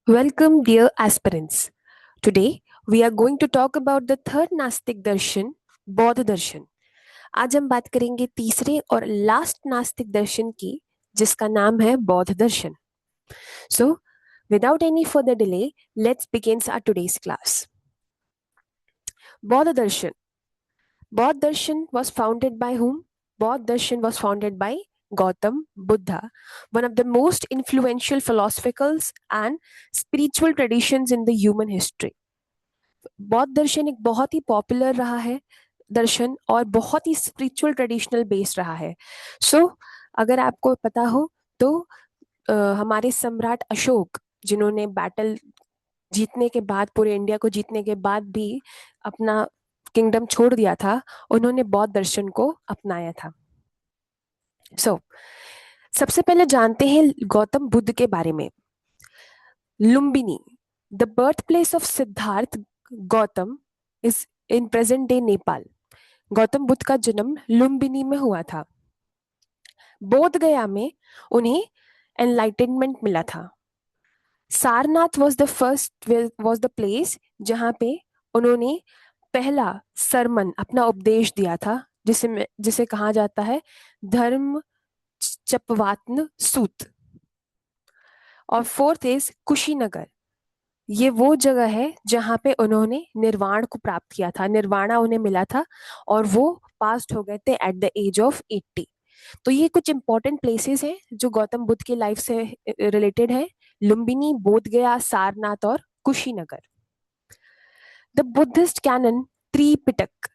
Welcome, dear aspirants. Today, we are going to talk about the third नास्तिक दर्शन, बौद्ध दर्शन. आज हम बात करेंगे तीसरे और लास्ट नास्तिक दर्शन की, जिसका नाम है बौद्ध दर्शन. So, without any further delay, let's begin our today's class. बौद्ध दर्शन. बौद्ध दर्शन was founded by whom? बौद्ध दर्शन was founded by Gautam Buddha, one of the most influential philosophical and spiritual traditions in the human history. बौद्ध दर्शन एक बहुत ही popular रहा है दर्शन और बहुत ही स्पिरिचुअल ट्रेडिशनल बेस रहा है. अगर आपको पता हो तो हमारे सम्राट अशोक, जिन्होंने बैटल जीतने के बाद, पूरे इंडिया को जीतने के बाद भी अपना किंगडम छोड़ दिया था, उन्होंने बौद्ध दर्शन को अपनाया था. सबसे पहले जानते हैं गौतम बुद्ध के बारे में. Lumbini, the birth place of Siddharth Gautam, is in present day Nepal. Gautam Buddha का जन्म लुम्बिनी में हुआ था. बोध गया में उन्हें एनलाइटनमेंट मिला था. सारनाथ वॉज द प्लेस जहां पे उन्होंने पहला सरमन, अपना उपदेश दिया था, जिसे कहा जाता है धर्म चपवातन सूत. और फोर्थ इज कुशीनगर. ये वो जगह है जहां पे उन्होंने निर्वाण को प्राप्त किया था. निर्वाणा उन्हें मिला था और वो पास्ट हो गए थे एट द एज ऑफ 80. तो ये कुछ इंपॉर्टेंट प्लेसेस हैं जो गौतम बुद्ध की लाइफ से रिलेटेड है. लुम्बिनी, बोध गया, सारनाथ और Kushinagar. The Buddhist canon Tripitaka.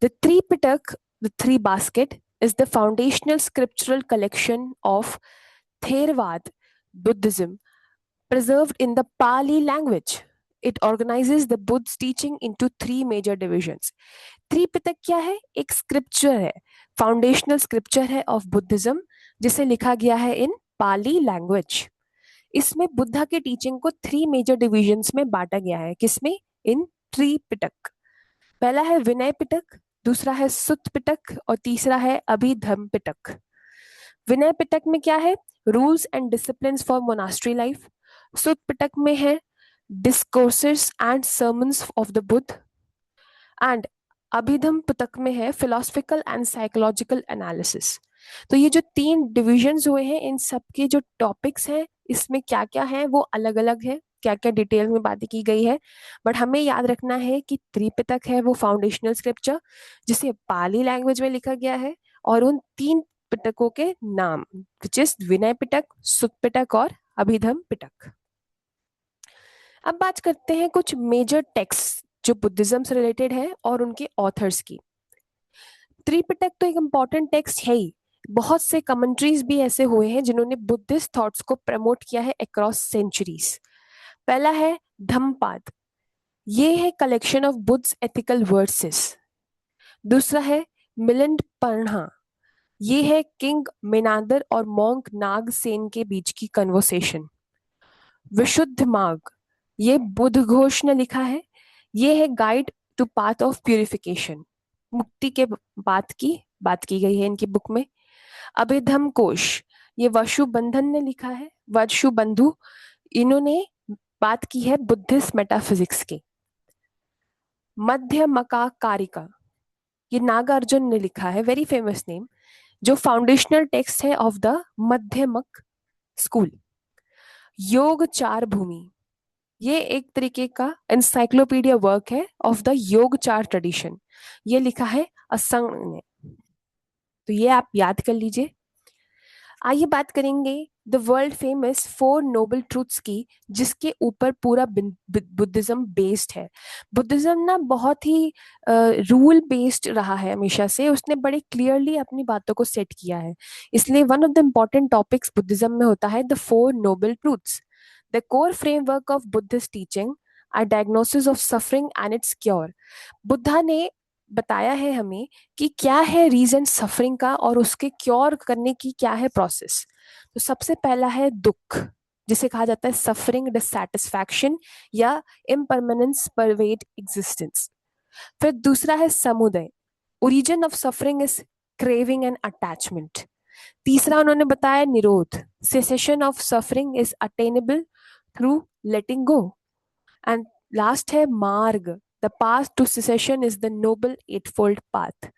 The Tripitaka, the three basket, is the foundational scriptural collection of Theravada Buddhism preserved in the Pali language. It organizes the Buddha's teaching into three major divisions. Tripitaka क्या है? एक scripture है, foundational scripture है of Buddhism, जिसे लिखा गया है इन पाली language. इसमें बुद्धा के टीचिंग को थ्री मेजर डिविजन्स में बांटा गया है. किसमें? इन त्रिपिटक. पहला है विनय पिटक, दूसरा है सुत्त पिटक और तीसरा है अभिधम्म पिटक. विनय पिटक में क्या है? Rules and discipline for monastery life. Sutta Pitaka में है discourses and sermons of the Buddha. And Abhidhamma Pitaka में है फिलोसफिकल एंड साइकोलॉजिकल एनालिसिस. तो ये जो तीन डिविजन्स हुए हैं, इन सब के जो टॉपिक्स हैं, इसमें क्या क्या है वो अलग अलग है, क्या क्या डिटेल में बातें की गई है. बट हमें याद रखना है कि त्रिपिटक है वो फाउंडेशनल स्क्रिप्चर जिसे पाली लैंग्वेज में लिखा गया है, और उन तीन पिटकों के नाम, विच इज विनय पिटक, सुत्त पिटक और अभिधम्म पिटक. अब बात करते हैं कुछ मेजर टेक्स्ट जो बुद्धिज्म से रिलेटेड है और उनके ऑथर्स की. त्रिपिटक तो एक इंपॉर्टेंट टेक्स्ट है ही. बहुत से कमेंट्रीज भी ऐसे हुए हैं जिन्होंने बुद्धिस्ट थॉट्स को प्रमोट किया है अक्रॉस सेंचुरीज. पहला है धम्मपाद. ये है collection of Buddha ethical versus. दूसरा है मिलिंद पर्णा. ये है किंग मेनादर और मॉन्क नागसेन के बीच की कन्वर्सेशन. विशुद्ध मार्ग, ये बुद्ध घोष ने लिखा है. ये है guide to path of purification. मुक्ति के बात की गई है इनकी बुक में. अभिधम्म कोश, ये वशु बंधन ने लिखा है. वशु बंधु, इन्होंने बात की है बुद्धिस्ट मेटाफिजिक्स की. मध्यमका कारिका, ये नागार्जुन ने लिखा है, वेरी फेमस नेम, जो फाउंडेशनल टेक्स्ट है ऑफ द मध्यमक स्कूल. योग चार भूमि, ये एक तरीके का एनसाइक्लोपीडिया वर्क है ऑफ द योग चार ट्रेडिशन. ये लिखा है असंग ने. तो ये आप याद कर लीजिए. आइए बात करेंगे the world famous four noble truths की, जिसके ऊपर पूरा बुद्धिज्म बेस्ड है. बुद्धिज्म ना बहुत ही रूल बेस्ड रहा है हमेशा से. उसने बड़े क्लियरली अपनी बातों को सेट किया है. इसलिए one of the important topics Buddhism में होता है the four noble truths. The core framework of Buddhist teaching are diagnosis of suffering and its cure. Buddha ने बताया है हमें कि क्या है रीजन सफरिंग का और उसके क्योर करने की क्या है प्रोसेस. तो सबसे पहला है दुख, जिसे कहा जाता है सफरिंग डिससैटिस्फैक्शन या इम्परमानेंस परवेड एग्जिस्टेंस. फिर दूसरा है समुदय. Origin of suffering is craving and attachment. तीसरा उन्होंने बताया निरोध. Cessation of suffering is attainable. Through letting go. And last है मार्ग, the path to cessation is the noble eightfold path.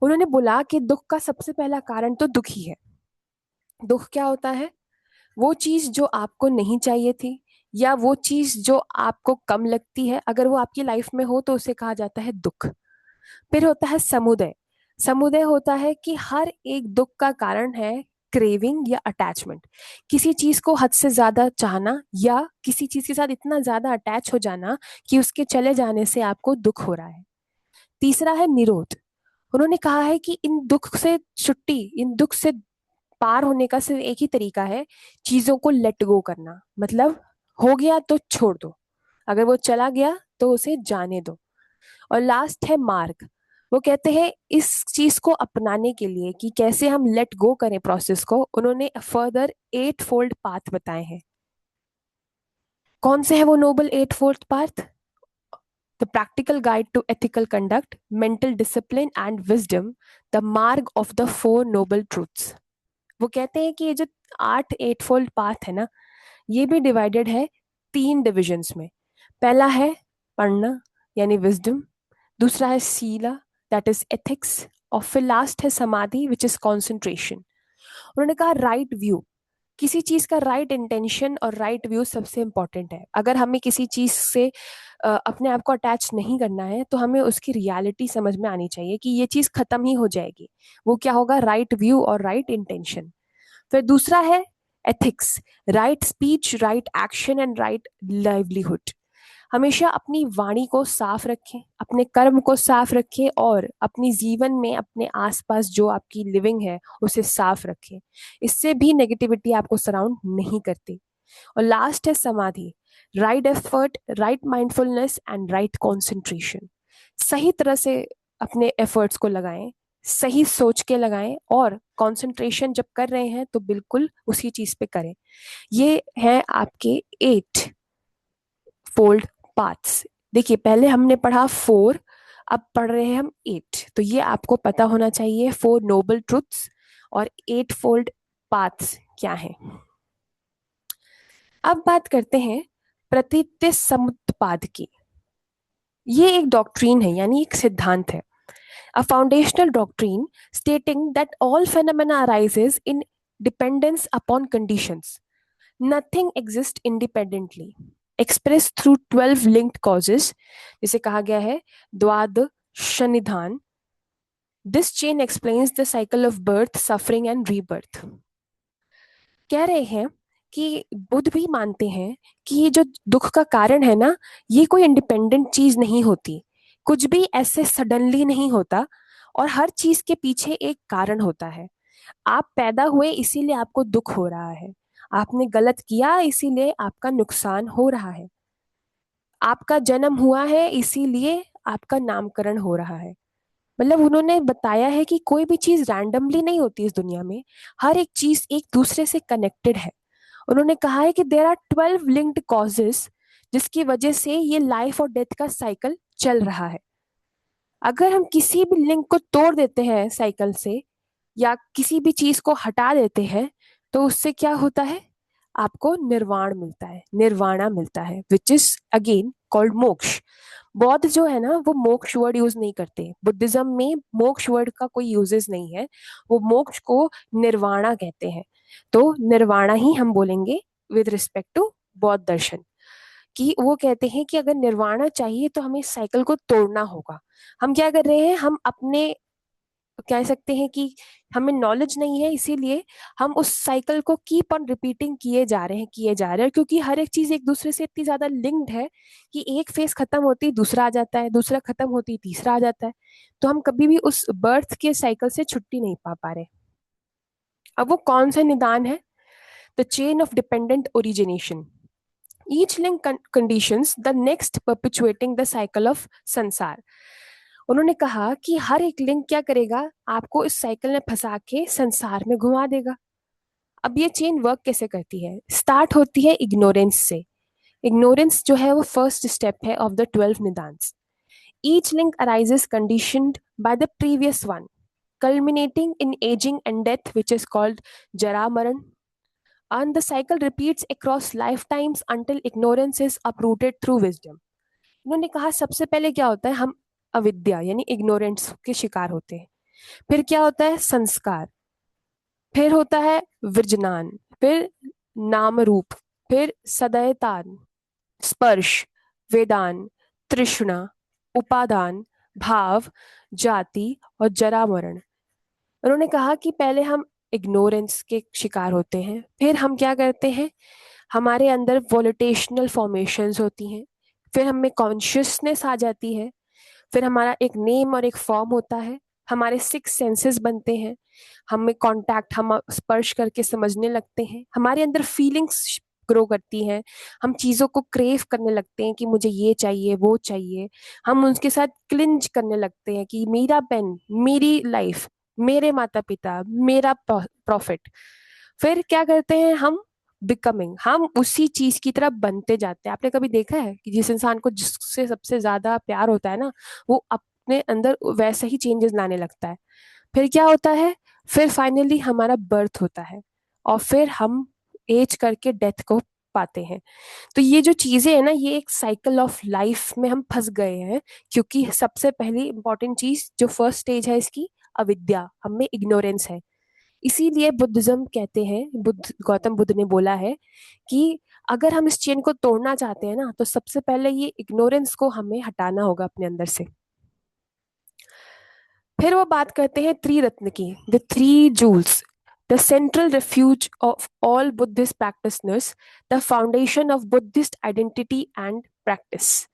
उन्होंने बोला कि दुख का सबसे पहला कारण तो दुख ही है। दुख क्या होता है? वो चीज जो आपको नहीं चाहिए थी, या वो चीज जो आपको कम लगती है, अगर वो आपकी लाइफ में हो तो उसे कहा जाता है दुख। फिर होता है समुदय। समुदय होता है कि हर एक दुख का कारण है क्रेविंग या अटैचमेंट, किसी चीज को हद से ज्यादा चाहना या किसी चीज के साथ इतना ज्यादा अटैच हो जाना कि उसके चले जाने से आपको दुख हो रहा है। तीसरा है निरोध। उन्होंने कहा है कि इन दुख से छुट्टी, इन दुख से पार होने का सिर्फ एक ही तरीका है, चीजों को लेट गो करना। मतलब हो गया तो छोड़ दो, अगर वो चला गया तो उसे जाने दो। और लास्ट है मार्ग। वो कहते हैं इस चीज को अपनाने के लिए कि कैसे हम लेट गो करें प्रोसेस को, उन्होंने फर्दर 8 फोल्ड पाथ बताए हैं। कौन से है वो noble 8 fold path? The practical guide to ethical conduct, mental discipline and wisdom, the marga of the 4 noble truths. वो कहते हैं कि ये जो 8 फोल्ड पाथ है ना, ये भी डिवाइडेड है 3 डिविजन्स में। पहला है पढ़ना यानी विजडम, दूसरा है सीला, दैट इज एथिक्स, और फिर लास्ट है समाधि विच इज कॉन्सेंट्रेशन। उन्होंने कहा राइट व्यू, किसी चीज का राइट इंटेंशन और राइट व्यू सबसे इंपॉर्टेंट है। अगर हमें किसी चीज से अपने आप को अटैच नहीं करना है तो हमें उसकी रियलिटी समझ में आनी चाहिए कि ये चीज खत्म ही हो जाएगी। वो क्या होगा? राइट व्यू और राइट इंटेंशन। फिर दूसरा है ethics, right speech, right action and right livelihood. हमेशा अपनी वाणी को साफ रखें, अपने कर्म को साफ रखें, और अपनी जीवन में अपने आसपास जो आपकी लिविंग है उसे साफ रखें। इससे भी नेगेटिविटी आपको सराउंड नहीं करती। और लास्ट है समाधि, right effort, right mindfulness and right concentration. सही तरह से अपने एफर्ट्स को लगाएं, सही सोच के लगाएं, और कंसंट्रेशन जब कर रहे हैं तो बिल्कुल उसी चीज पे करें। ये है आपके 8 फोल्ड पाथ्स। देखिए पहले हमने पढ़ा 4, अब पढ़ रहे हैं हम 8। तो ये आपको पता होना चाहिए 4 नोबल ट्रुथ्स और 8 फोल्ड पाथ्स क्या है। अब बात करते हैं प्रतीत्य समुत्पाद की। ये एक डॉक्ट्रीन है, यानी एक सिद्धांत है। A foundational doctrine stating that all phenomena arises in dependence upon conditions. Nothing exists independently. Expressed through 12 linked causes, जिसे कहा गया है द्वादशनिधान. This chain explains the cycle of birth, suffering and rebirth. कह रहे हैं कि बुद्ध भी मानते हैं कि ये जो दुख का कारण है ना, ये कोई इंडिपेंडेंट चीज नहीं होती, कुछ भी ऐसे सडनली नहीं होता, और हर चीज के पीछे एक कारण होता है। आप पैदा हुए इसीलिए आपको दुख हो रहा है, आपने गलत किया इसीलिए आपका नुकसान हो रहा है, आपका जन्म हुआ है इसीलिए आपका नामकरण हो रहा है। मतलब उन्होंने बताया है कि कोई भी चीज रैंडमली नहीं होती इस दुनिया में, हर एक चीज एक दूसरे से कनेक्टेड है। उन्होंने कहा है कि देर आर 12 लिंक्ड कॉजेस, जिसकी वजह से ये लाइफ और डेथ का साइकिल चल रहा है। अगर हम किसी भी लिंक को तोड़ देते हैं साइकिल से, या किसी भी चीज को हटा देते हैं, तो उससे क्या होता है? आपको निर्वाण मिलता है, निर्वाणा मिलता है, विच इज अगेन कॉल्ड मोक्ष। बौद्ध जो है ना, वो मोक्ष वर्ड यूज नहीं करते, बुद्धिज्म में मोक्ष वर्ड का कोई यूजेस नहीं है, वो मोक्ष को निर्वाणा कहते हैं। तो निर्वाणा ही हम बोलेंगे विद रिस्पेक्ट टू बौद्ध दर्शन। कि वो कहते हैं कि अगर निर्वाणा चाहिए तो हमें इस साइकिल को तोड़ना होगा। हम क्या कर रहे हैं? हम अपने कह सकते हैं कि हमें नॉलेज नहीं है, इसीलिए हम उस साइकिल को कीप ऑन रिपीटिंग किए जा रहे हैं, किए जा रहे हैं, क्योंकि हर एक चीज एक दूसरे से इतनी ज्यादा लिंक्ड है कि एक फेज खत्म होती दूसरा आ जाता है, दूसरा खत्म होती तीसरा आ जाता है। तो हम कभी भी उस बर्थ के साइकिल से छुट्टी नहीं पा रहे। अब वो कौन सा निदान है? The chain of dependent origination, each link conditions the next, perpetuating the cycle of संसार। उन्होंने कहा कि हर एक लिंक क्या करेगा? आपको इस साइकिल में फंसा के संसार में घुमा देगा। अब ये चेन वर्क कैसे करती है? स्टार्ट होती है इग्नोरेंस से। इग्नोरेंस जो है वो फर्स्ट स्टेप है ऑफ द 12 निदान्स। Each link arises conditioned by the previous one, culminating in aging and death, which is called जरा मरण। and the cycle repeats across lifetimes until ignorance is uprooted through wisdom. इन्होंने कहा सबसे पहले क्या होता है, हम अविद्या यानी इग्नोरेंस के शिकार होते हैं। फिर क्या होता है, संस्कार। फिर होता है विजनान। फिर नाम रूप। फिर सदयतान, स्पर्श, वेदान, तृष्णा, उपादान, भाव, जाति और जरा मरण। उन्होंने कहा कि पहले हम इग्नोरेंस के शिकार होते हैं, फिर हम क्या करते हैं, हमारे अंदर वोलेटेशनल फॉर्मेशंस होती हैं, फिर हमें कॉन्शियसनेस आ जाती है, फिर हमारा एक नेम और एक फॉर्म होता है, हमारे सिक्स सेंसेस बनते हैं, हमें कांटेक्ट, हम स्पर्श करके समझने लगते हैं, हमारे अंदर फीलिंग्स ग्रो करती हैं, हम चीज़ों को क्रेव करने लगते हैं कि मुझे ये चाहिए वो चाहिए, हम उनके साथ क्लिंज करने लगते हैं कि मेरा पेन, मेरी लाइफ, मेरे माता पिता, मेरा प्रॉफिट। फिर क्या करते हैं हम, बिकमिंग, हम उसी चीज की तरफ बनते जाते हैं। आपने कभी देखा है कि जिस इंसान को जिससे सबसे ज्यादा प्यार होता है ना, वो अपने अंदर वैसे ही चेंजेस लाने लगता है। फिर क्या होता है, फिर फाइनली हमारा बर्थ होता है, और फिर हम एज करके डेथ को पाते हैं। तो ये जो चीजें है ना, ये एक साइकिल ऑफ लाइफ में हम फंस गए हैं, क्योंकि सबसे पहली इंपॉर्टेंट चीज जो फर्स्ट स्टेज है इसकी, अविद्या, हमें इग्नोरेंस है। इसीलिए बुद्धिज्म कहते हैं, गौतम बुद्ध ने बोला है कि अगर हम इस चेन को तोड़ना चाहते हैं ना, तो सबसे पहले ये इग्नोरेंस को हमें हटाना होगा अपने अंदर से। फिर वो बात करते हैं त्रिरत्न की, the three jewels, the central refuge of all Buddhist practitioners, the foundation of Buddhist identity and practice.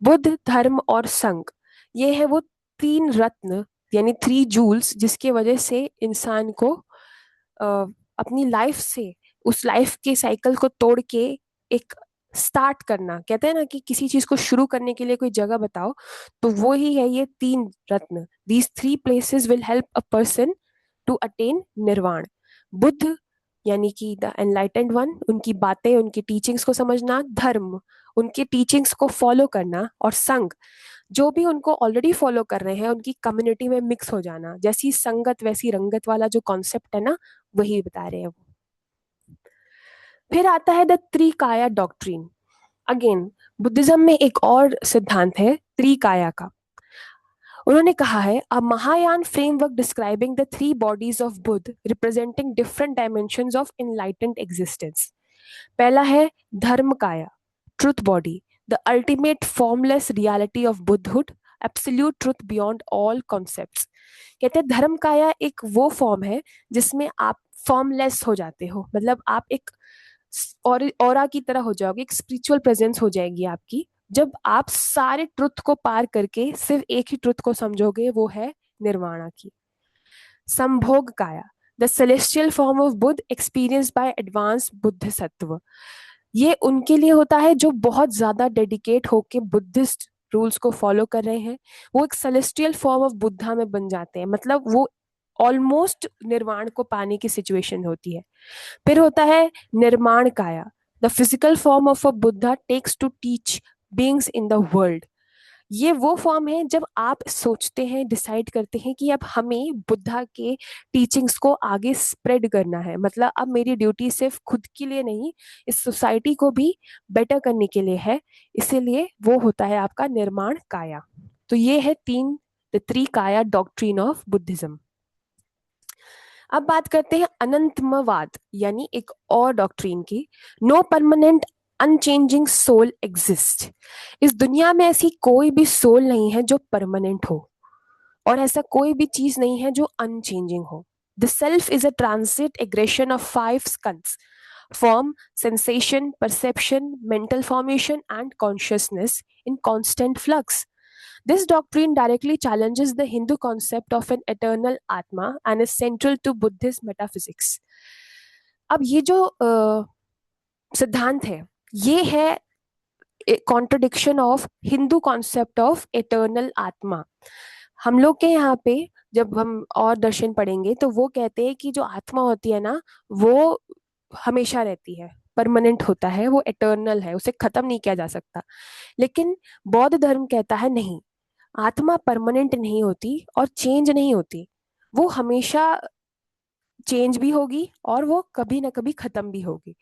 Buddha, Dharma और संघ, ये है वो तीन रत्न यानी थ्री जूल्स, जिसके वजह से इंसान को अ, अपनी लाइफ से, उस लाइफ के साइकिल को तोड़ के एक स्टार्ट करना, कहते हैं ना कि किसी चीज को शुरू करने के लिए कोई जगह बताओ, तो वो ही है ये तीन रत्न। These three places will help a person to attain nirvana. Buddha यानी कि द एनलाइटेंड वन, उनकी बातें, उनकी टीचिंग्स को समझना। धर्म, उनके टीचिंग्स को फॉलो करना। और संघ, जो भी उनको ऑलरेडी फॉलो कर रहे हैं उनकी कम्युनिटी में मिक्स हो जाना। जैसी संगत वैसी रंगत वाला जो कॉन्सेप्ट है ना, वही बता रहे हैं वो। फिर आता है द त्रिकाया डॉक्ट्रिन। अगेन बुद्धिज्म में एक और सिद्धांत है त्रिकाया का। उन्होंने कहा है, a Mahayana framework describing the three bodies of Buddha representing different dimensions of enlightened existence. पहला है Dharmakaya, truth body, the ultimate formless reality of buddhahood, absolute truth beyond all concepts. कहते हैं धर्म काया एक वो फॉर्म है जिसमें आप फॉर्मलेस हो जाते हो, मतलब आप एक और ऑरा की तरह हो जाओगे, एक स्पिरिचुअल प्रेजेंस हो जाएगी आपकी, जब आप सारे ट्रुथ को पार करके सिर्फ एक ही ट्रुथ को समझोगे, वो है निर्वाणा की। संभोग काया, the celestial form of Buddha experience by advance Buddha सत्व। ये उनके लिए होता है जो बहुत ज्यादा डेडिकेट होके बुद्धिस्ट रूल्स को फॉलो कर रहे हैं, वो एक सेलेस्टियल फॉर्म ऑफ बुद्धा में बन जाते हैं, मतलब वो ऑलमोस्ट निर्वाण को पाने की सिचुएशन होती है। फिर होता है Nirmana Kaya, the physical form of a Buddha takes to teach beings in the world. ये वो फॉर्म है जब आप सोचते हैं, डिसाइड करते हैं कि अब हमें बुद्धा के टीचिंग्स को आगे स्प्रेड करना है, मतलब अब मेरी ड्यूटी सिर्फ खुद के लिए नहीं, इस सोसाइटी को भी बेटर करने के लिए है। इसीलिए वो होता है आपका निर्माण काया। तो ये है तीन, द थ्री काया डॉक्ट्रिन ऑफ बुद्धिज्म। अब बात करते हैं अनंतमवाद यानी एक और डॉक्ट्रिन की। No permanent unchanging soul exist. इस दुनिया में ऐसी कोई भी सोल नहीं है जो परमानेंट हो, और ऐसा कोई भी चीज नहीं है जो अनचेंजिंग हो। The self is a transit aggression of five skandhas, form, sensation, perception, mental formation and consciousness in constant flux. This doctrine directly challenges the Hindu concept of an eternal Atma and is central to Buddhist metaphysics. अब ये जो सिद्धांत है, ये है contradiction of Hindu concept of eternal आत्मा। हम लोग के यहाँ पे जब हम और दर्शन पढ़ेंगे तो वो कहते हैं कि जो आत्मा होती है ना, वो हमेशा रहती है, परमानेंट होता है, वो एटर्नल है, उसे खत्म नहीं किया जा सकता। लेकिन बौद्ध धर्म कहता है नहीं, आत्मा परमानेंट नहीं होती और चेंज नहीं होती, वो हमेशा चेंज भी होगी और वो कभी ना कभी खत्म भी होगी।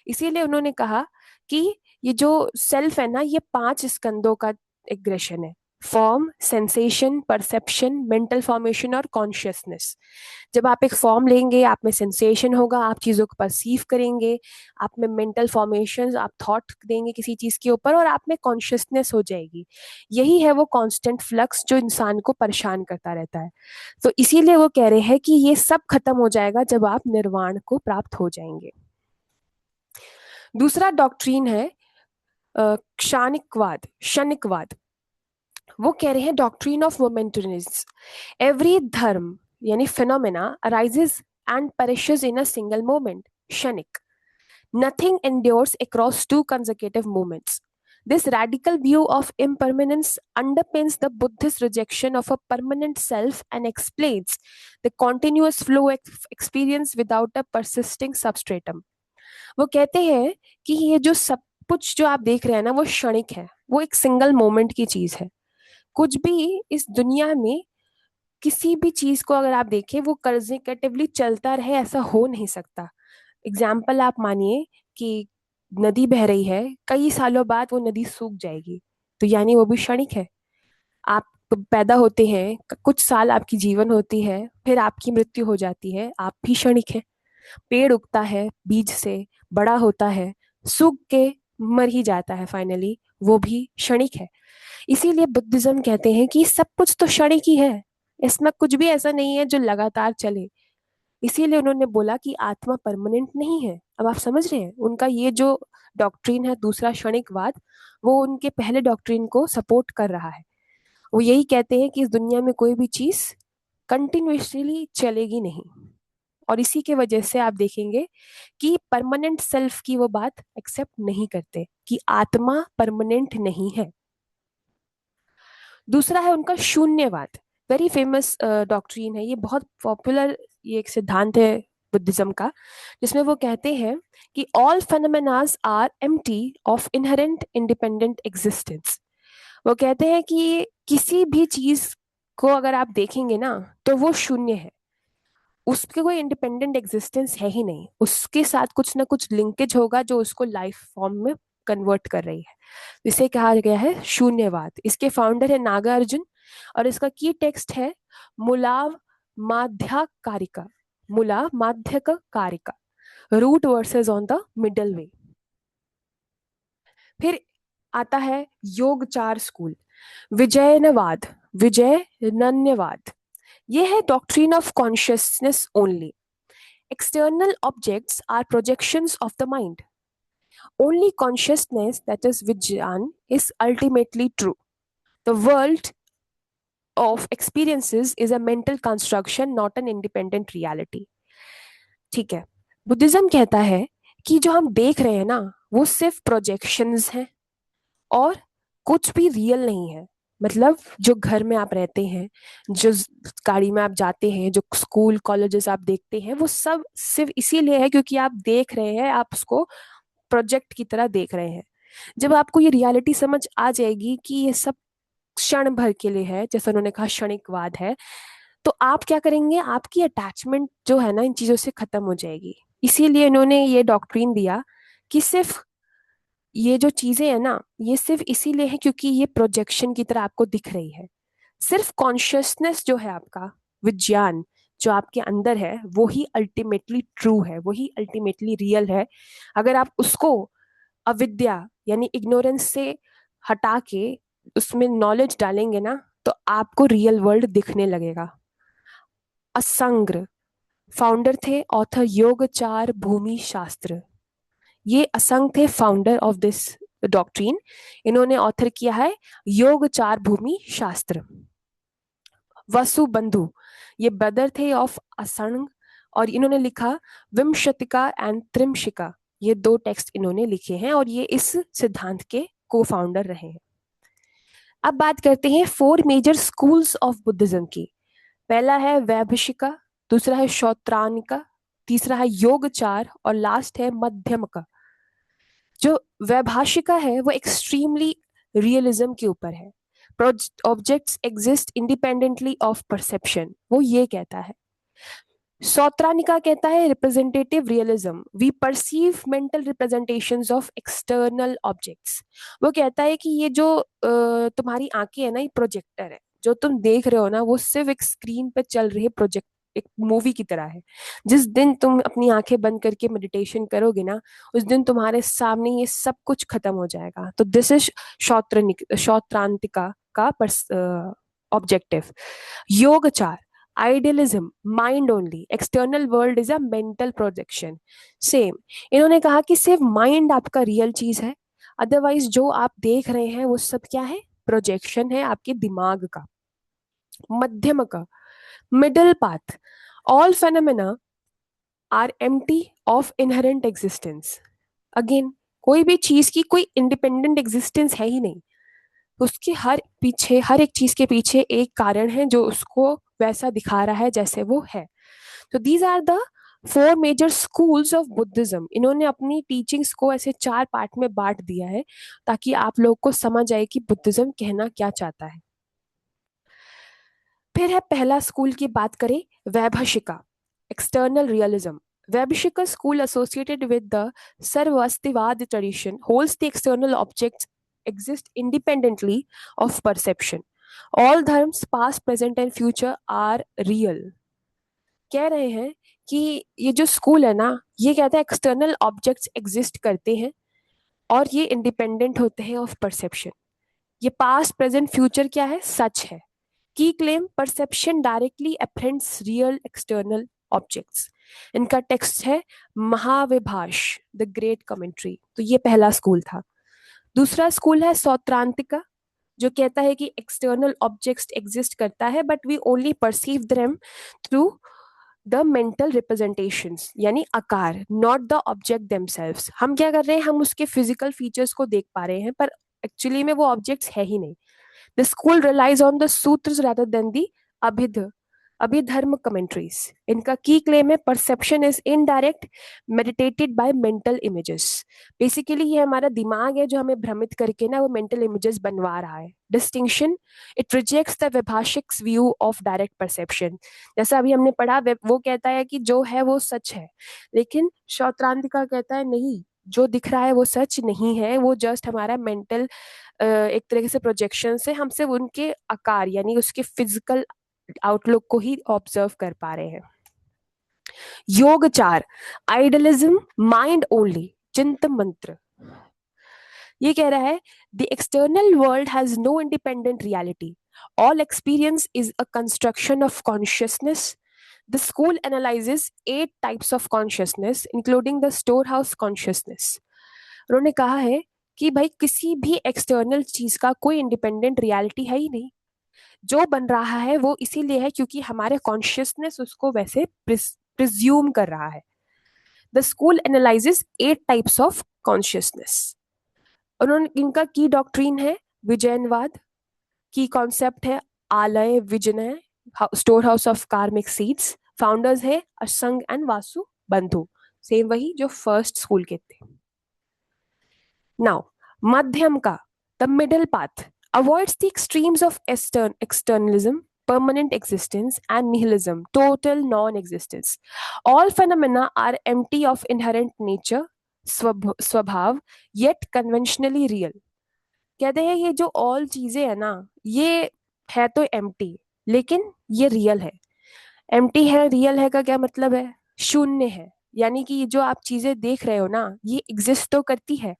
इसीलिए उन्होंने कहा कि ये जो सेल्फ है ना, ये 5 स्कंदों का एग्रेशन है। Form, sensation, perception, mental formation और कॉन्शियसनेस। जब आप एक फॉर्म लेंगे, आप में सेंसेशन होगा, आप चीज़ों को परसीव करेंगे, आप में मेंटल फॉर्मेशन, आप थॉट देंगे किसी चीज़ के ऊपर, और आप में कॉन्शियसनेस हो जाएगी। यही है वो कांस्टेंट फ्लक्स जो इंसान को परेशान करता रहता है। तो इसीलिए वो कह रहे हैं कि ये सब खत्म हो जाएगा जब आप निर्वाण को प्राप्त हो जाएंगे। दूसरा डॉक्ट्रीन है क्षणिकवाद। वो कह रहे हैं डॉक्ट्रीन ऑफ मोमेंटरीनेस। एवरी धर्म यानी phenomena arises and perishes in a single moment, क्षणिक। Nothing endures across two consecutive moments. This radical view of impermanence underpins the Buddhist rejection of a permanent self and explains the continuous flow experience without a persisting substratum. वो कहते हैं कि ये जो सब कुछ जो आप देख रहे हैं ना, वो क्षणिक है, वो एक सिंगल मोमेंट की चीज है। कुछ भी इस दुनिया में, किसी भी चीज को अगर आप देखें, वो कंसेक्यूटिवली चलता रहे, ऐसा हो नहीं सकता। एग्जाम्पल आप मानिए कि नदी बह रही है, कई सालों बाद वो नदी सूख जाएगी, तो यानी वो भी क्षणिक है। आप पैदा होते हैं, कुछ साल आपकी जीवन होती है, फिर आपकी मृत्यु हो जाती है, आप भी क्षणिक है। पेड़ उगता है बीज से, बड़ा होता है, सूख के मर ही जाता है फाइनली, वो भी क्षणिक है। इसीलिए बुद्धिज्म कहते हैं कि सब कुछ तो क्षणिक ही है, इसमें कुछ भी ऐसा नहीं है जो लगातार चले। इसीलिए उन्होंने बोला कि आत्मा परमानेंट नहीं है। अब आप समझ रहे हैं, उनका ये जो डॉक्ट्रिन है दूसरा क्षणिकवाद, वो उनके पहले डॉक्ट्रिन को सपोर्ट कर रहा है। वो यही कहते हैं कि इस दुनिया में कोई भी चीज कंटिन्यूसली चलेगी नहीं। और इसी के वजह से आप देखेंगे कि परमानेंट सेल्फ की वो बात एक्सेप्ट नहीं करते कि आत्मा परमानेंट नहीं है। दूसरा है उनका शून्यवाद। वेरी फेमस डॉक्ट्रिन है ये, बहुत पॉपुलर ये एक सिद्धांत है बुद्धिज्म का, जिसमें वो कहते हैं कि all phenomenas are empty of inherent independent existence. वो कहते हैं कि किसी भी चीज को अगर आप देखेंगे ना, तो वो शून्य है, उसके कोई इंडिपेंडेंट एग्जिस्टेंस है ही नहीं, उसके साथ कुछ ना कुछ लिंकेज होगा जो उसको लाइफ फॉर्म में कन्वर्ट कर रही है। इसे कहा गया है शून्यवाद। इसके फाउंडर है नागार्जुन, और इसका की टेक्स्ट है मूलाव माध्याकारिका। Mula Madhyamaka Karika, root verses on the middle way. फिर आता है योगचार स्कूल, विजयनवाद, विजयनन्यवाद। ये है doctrine of consciousness only. External objects are projections of the mind. Only consciousness, that is Vijnan, is ultimately true. The world of experiences is a mental construction, not an independent reality. ठीक है। Buddhism कहता है कि जो हम देख रहे हैं ना, वो सिर्फ प्रोजेक्शंस हैं और कुछ भी रियल नहीं है। मतलब जो घर में आप रहते हैं, जो गाड़ी में आप जाते हैं, जो स्कूल कॉलेजेस आप देखते हैं, वो सब सिर्फ इसीलिए है क्योंकि आप देख रहे हैं, आप उसको प्रोजेक्ट की तरह देख रहे हैं। जब आपको ये रियलिटी समझ आ जाएगी कि ये सब क्षण भर के लिए है, जैसा उन्होंने कहा क्षणिकवाद है, तो आप क्या करेंगे, आपकी अटैचमेंट जो है ना इन चीजों से खत्म हो जाएगी। इसीलिए इन्होंने ये डॉक्ट्रिन दिया कि सिर्फ ये जो चीजें है ना, ये सिर्फ इसीलिए है क्योंकि ये प्रोजेक्शन की तरह आपको दिख रही है। सिर्फ कॉन्शियसनेस जो है आपका, विज्ञान जो आपके अंदर है, वो ही अल्टीमेटली ट्रू है, वही अल्टीमेटली रियल है। अगर आप उसको अविद्या यानी इग्नोरेंस से हटा के उसमें नॉलेज डालेंगे ना, तो आपको रियल वर्ल्ड दिखने लगेगा। असंग्र फाउंडर थे, ऑथर योगचार भूमि शास्त्र। ये असंग थे फाउंडर ऑफ दिस डॉक्ट्रीन। इन्होंने ऑथर किया है योगचार भूमि शास्त्र। वसुबंधु, ये ब्रदर थे ऑफ असंग, और इन्होंने लिखा विमशतिका एंड त्रिमशिका। ये 2 टेक्स्ट इन्होंने लिखे हैं और ये इस सिद्धांत के को फाउंडर रहे हैं। अब बात करते हैं 4 मेजर स्कूल्स ऑफ बुद्धिज्म की। पहला है वैभिषिका, दूसरा है शौत्रानिका, तीसरा है योगचार, और लास्ट है मध्यमका। जो वैभाषिका है वो एक्सट्रीमली रियलिज्म के ऊपर है। Objects exist independently of perception, वो ये कहता है। सौत्रानिका कहता है representative realism, we perceive mental representations of external objects. वो कहता है कि ये जो तुम्हारी आंखें है ना, ये प्रोजेक्टर है। जो तुम देख रहे हो ना, वो सिर्फ एक स्क्रीन पे चल रही प्रोजेक्ट, एक मूवी की तरह है। जिस दिन तुम अपनी आंखें बंद करके मेडिटेशन करोगे ना, उस दिन तुम्हारे सामने ये सब कुछ खत्म हो जाएगा। तो दिस इज शौत्रांतिका का objective. Yogachara, idealism, mind only, external world is a mental projection. Same, इन्होंने कहा कि सिर्फ माइंड आपका रियल चीज है, अदरवाइज जो आप देख रहे हैं वो सब क्या है, प्रोजेक्शन है आपके दिमाग का। Madhyamaka, middle path, all phenomena are empty of inherent existence. Again, कोई भी चीज की कोई इंडिपेंडेंट एग्जिस्टेंस है ही नहीं। उसके हर एक चीज के पीछे एक कारण है जो उसको वैसा दिखा रहा है जैसे वो है। तो these are the four major schools of Buddhism. इन्होंने अपनी टीचिंग्स को ऐसे चार पार्ट में बांट दिया है ताकि आप लोग को समझ आए कि बुद्धिज्म कहना क्या चाहता है। फिर है पहला स्कूल की बात करें, Vaibhashika, external realism. Vaibhashika school associated with the Sarvastivada tradition holds the external objects exist independently of perception. All dharms, past, present and future, are real. कह रहे हैं कि ये जो स्कूल है ना, ये कहता है एक्सटर्नल ऑब्जेक्ट्स एग्जिस्ट करते हैं और ये इंडिपेंडेंट होते हैं ऑफ परसेप्शन। ये पास्ट प्रेजेंट फ्यूचर क्या है, सच है। Key claim, perception directly apprehends real external objects. इनका टेक्स्ट है महाविभाष, द ग्रेट कमेंट्री। तो ये पहला स्कूल था। दूसरा स्कूल है सौत्रांतिका, जो कहता है कि एक्सटर्नल ऑब्जेक्ट्स एग्जिस्ट करता है but we only perceive them through the mental representations, यानी आकार, नॉट द ऑब्जेक्ट देमसेल्व्स। हम क्या कर रहे हैं, हम उसके फिजिकल फीचर्स को देख पा रहे हैं पर एक्चुअली में वो ऑब्जेक्ट्स है ही नहीं। The school relies on the sutras rather than the abhid Abhidharma commentaries. इनका की क्लेम है perception is indirect, meditated by mental images. Basically ये हमारा दिमाग है जो हमें भ्रमित करके ना वो मेंटल इमेजेस बनवा रहा है। Distinction, it rejects the वैभाषिक view of direct perception. जैसा अभी हमने पढ़ा, वो कहता है कि जो है वो सच है, लेकिन शौत्रांतिका कहता है नहीं, जो दिख रहा है वो सच नहीं है, वो जस्ट हमारा मेंटल एक तरीके से प्रोजेक्शन से हम सिर्फ उनके आकार यानी उसके फिजिकल आउटलुक को ही ऑब्जर्व कर पा रहे हैं। Yogachara, idealism, mind only, Chittamatra. ये कह रहा है the external world has no independent reality, all experience is a construction of consciousness. The school analyses 8 types of consciousness including the storehouse consciousness. उन्होंने कहा है कि भाई किसी भी एक्सटर्नल चीज का कोई इंडिपेंडेंट रियलिटी है ही नहीं। जो बन रहा है वो इसीलिए है क्योंकि हमारे कॉन्शियसनेस उसको वैसे प्रिज्यूम कर रहा है। The school analyses 8 types of consciousness. उन्होंने इनका की डॉक्ट्रिन है विजयनवाद, की कॉन्सेप्ट है Alaya vijnana, store house of karmic seeds. Founders है असंग एंड वासु बंधु, सेम वही जो फर्स्ट स्कूल के थे। नाउ मध्यम का, the middle path, avoids the extremes of externalism, permanent existence, and nihilism, total non-existence. All phenomena are empty of inherent nature, स्वभाव, yet conventionally real. कहते हैं ये जो ऑल चीजें है ना, ये है तो एम्प्टी, लेकिन ये रियल है। एम्प्टी है, रियल है का क्या मतलब है, शून्य है। यानी कि जो आप चीजें देख रहे हो ना, ये एग्जिस्ट तो करती है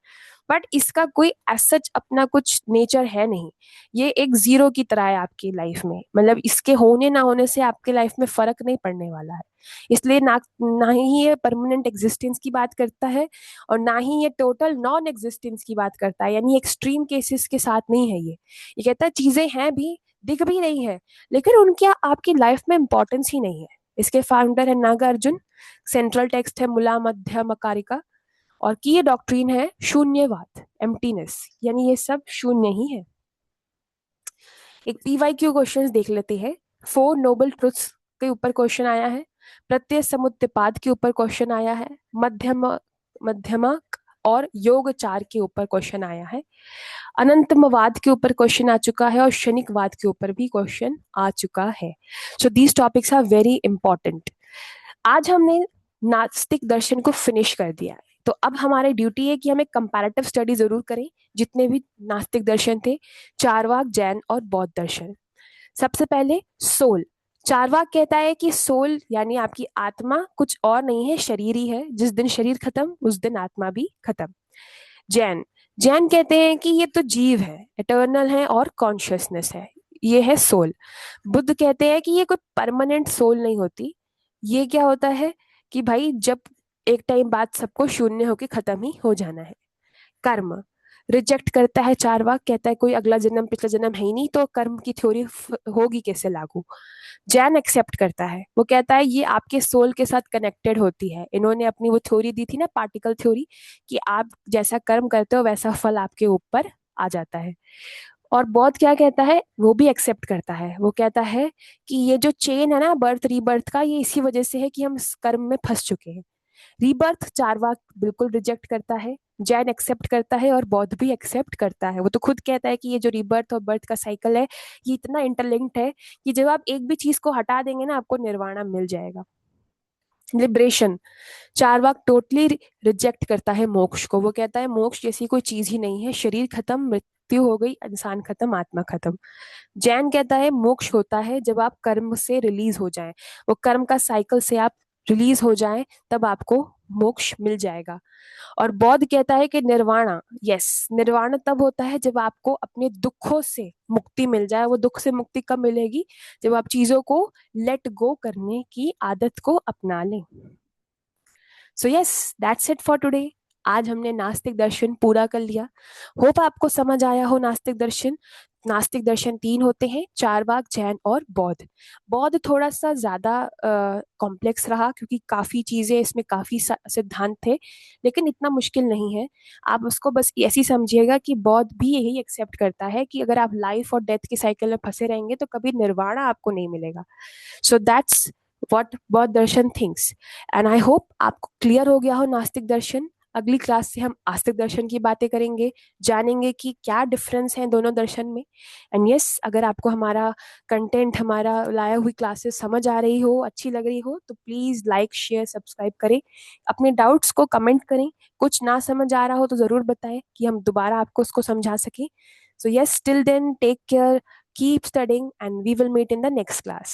बट इसका कोई एज सच अपना कुछ नेचर है नहीं। ये एक जीरो की तरह है आपकी लाइफ में, मतलब इसके होने ना होने से आपके लाइफ में फर्क नहीं पड़ने वाला है। इसलिए ना ही ये परमानेंट एग्जिस्टेंस की बात करता है और ना ही ये टोटल नॉन एग्जिस्टेंस की बात करता है, यानी एक्सट्रीम केसेस के साथ नहीं है ये कहता है चीजें हैं भी, दिख भी रही है, लेकिन उनकी आपकी लाइफ में इंपॉर्टेंस ही नहीं है। इसके फाउंडर है नागार्जुन, सेंट्रल टेक्स्ट है मूला मध्य मकारिका, और की ये डॉक्ट्रिन है शून्यवाद, एम्प्टीनेस, यानी ये सब शून्य ही है। एक पीवाईक्यू क्वेश्चन देख लेते हैं। 4 नोबल ट्रुथ्स के ऊपर क्वेश्चन आया है, प्रत्यय समुत्पाद के ऊपर क्वेश्चन आया है, मध्यमा और योगचार के ऊपर क्वेश्चन आया है, अनंतमवाद के ऊपर क्वेश्चन आ चुका है और क्षणिकवाद के ऊपर भी क्वेश्चन आ चुका है। So these topics are very important. आज हमने नास्तिक दर्शन को फिनिश कर दिया है, तो अब हमारी ड्यूटी है कि हम एक कंपैरेटिव स्टडी जरूर करें जितने भी नास्तिक दर्शन थे, चारवाक, जैन और बौद्ध दर्शन। सबसे पहले सोल। चारवाक कहता है कि सोल यानी आपकी आत्मा कुछ और नहीं है, शरीर ही है। जिस दिन शरीर खत्म उस दिन आत्मा भी खत्म। जैन जैन कहते हैं कि ये तो जीव है, इटर्नल है और कॉन्शियसनेस है, ये है सोल। बुद्ध कहते हैं कि ये कोई परमानेंट सोल नहीं होती, ये क्या होता है कि भाई जब एक टाइम बाद सबको शून्य होके खत्म ही हो जाना है। कर्म रिजेक्ट करता है चारवाक, कहता है कोई अगला जन्म पिछला जन्म है ही नहीं, तो कर्म की थ्योरी होगी कैसे लागू। जैन एक्सेप्ट करता है, वो कहता है ये आपके सोल के साथ कनेक्टेड होती है। इन्होंने अपनी वो थ्योरी दी थी ना, पार्टिकल थ्योरी, कि आप जैसा कर्म करते हो वैसा फल आपके ऊपर आ जाता है। और बौद्ध क्या कहता है, वो भी एक्सेप्ट करता है, वो कहता है कि ये जो चेन है ना बर्थ रीबर्थ का, ये इसी वजह से है कि हम इस कर्म में फंस चुके हैं। रीबर्थ चारवाक बिल्कुल रिजेक्ट करता है, जैन एक्सेप्ट करता है और बौद्ध भी एक्सेप्ट करता है। वो तो खुद कहता है कि ये जो रीबर्थ और बर्थ का साइकिल है, ये इतना इंटरलिंक्ड है कि जब आप एक भी चीज को हटा देंगे ना, आपको निर्वाणा मिल जाएगा। लिबरेशन। चारवाक टोटली रिजेक्ट करता है मोक्ष को, वो कहता है मोक्ष जैसी कोई चीज ही नहीं है, शरीर खत्म, मृत्यु हो गई, इंसान खत्म, आत्मा खत्म। जैन कहता है मोक्ष होता है जब आप कर्म से रिलीज हो जाएं, वो कर्म का साइकिल से आप रिलीज हो जाएं, तब आपको मोक्ष मिल जाएगा। और बौद्ध कहता है कि निर्वाणा, यस, निर्वाणा तब होता है जब आपको अपने दुखों से मुक्ति मिल जाए। वो दुख से मुक्ति कब मिलेगी, जब आप चीजों को लेट गो करने की आदत को अपना लें। So yes, that's it for today. आज हमने नास्तिक दर्शन पूरा कर लिया। होप आपको समझ आया हो नास्तिक दर्शन। नास्तिक दर्शन तीन होते हैं, चारवाक, जैन और बौद्ध। बौद्ध थोड़ा सा ज्यादा कॉम्प्लेक्स रहा क्योंकि काफी चीजें इसमें, काफी सिद्धांत थे, लेकिन इतना मुश्किल नहीं है। आप उसको बस ऐसी समझिएगा कि बौद्ध भी यही एक्सेप्ट करता है कि अगर आप लाइफ और डेथ के साइकिल में फंसे रहेंगे तो कभी निर्वाणा आपको नहीं मिलेगा। सो दैट्स व्हाट बौद्ध दर्शन थिंक्स। एंड आई होप आपको क्लियर हो गया हो नास्तिक दर्शन। अगली क्लास से हम आस्तिक दर्शन की बातें करेंगे, जानेंगे कि क्या डिफरेंस है दोनों दर्शन में। एंड यस, अगर आपको हमारा कंटेंट, हमारा लाया हुई क्लासेस समझ आ रही हो, अच्छी लग रही हो, तो प्लीज लाइक, शेयर, सब्सक्राइब करें। अपने डाउट्स को कमेंट करें, कुछ ना समझ आ रहा हो तो जरूर बताएं कि हम दोबारा आपको उसको समझा सकें। So yes, till then take care, keep studying and we will meet in the next class.